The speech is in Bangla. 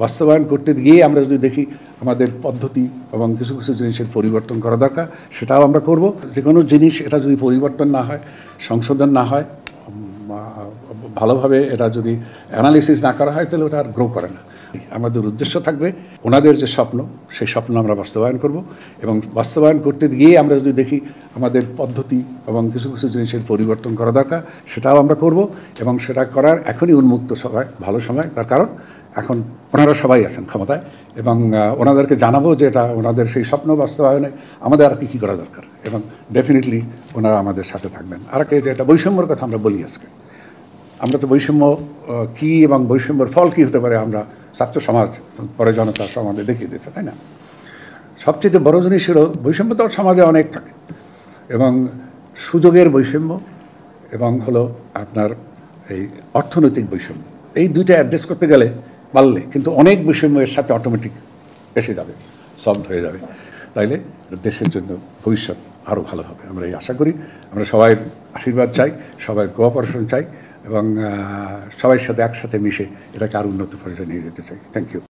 বাস্তবায়ন করতে গিয়ে আমরা যদি দেখি আমাদের পদ্ধতি এবং কিছু কিছু জিনিসের পরিবর্তন করা দরকার, সেটাও আমরা করব। যে কোনো জিনিস এটা যদি পরিবর্তন না হয়, সংশোধন না হয়, ভালোভাবে এটা যদি অ্যানালিসিস না করা হয়, তাহলে ওটা আর গ্রো করে না। আমাদের উদ্দেশ্য থাকবে ওনাদের যে স্বপ্ন, সেই স্বপ্ন আমরা বাস্তবায়ন করব, এবং বাস্তবায়ন করতে গিয়ে আমরা যদি দেখি আমাদের পদ্ধতি এবং কিছু কিছু জিনিসের পরিবর্তন করা দরকার, সেটাও আমরা করব। এবং সেটা করার এখনই উন্মুক্ত সময়, ভালো সময়। তার কারণ এখন ওনারা সবাই আছেন ক্ষমতায়, এবং ওনাদেরকে জানাবো যে এটা ওনাদের সেই স্বপ্ন বাস্তবায়নে আমাদের আর কী করা দরকার, এবং ডেফিনেটলি ওনারা আমাদের সাথে থাকবেন। আর যে এটা বৈষম্যর কথা আমরা বলি আজকে, আমরা তো বৈষম্য কী এবং বৈষম্যের ফল কী হতে পারে আমরা ছাত্র সমাজ, পরে জনতা সমাজে দেখিয়ে দিচ্ছে, তাই না? সবচেয়ে বড় জিনিস হলো বৈষম্য তো সমাজে অনেক থাকে, এবং সুযোগের বৈষম্য এবং হলো আপনার এই অর্থনৈতিক বৈষম্য। এই দুইটা অ্যাড্রেস করতে গেলে পারলে কিন্তু অনেক বৈষম্য এর সাথে অটোমেটিক এসে যাবে, সলভ হয়ে যাবে। তাইলে দেশের জন্য ভবিষ্যৎ আরও ভালো হবে, আমরা এই আশা করি। আমরা সবাই আশীর্বাদ চাই, সবাই কোঅপারেশন চাই, এবং সবার সাথে একসাথে মিশে এটাকে আরও উন্নত পর্যায়ে নিয়ে যেতে চাই। Thank you.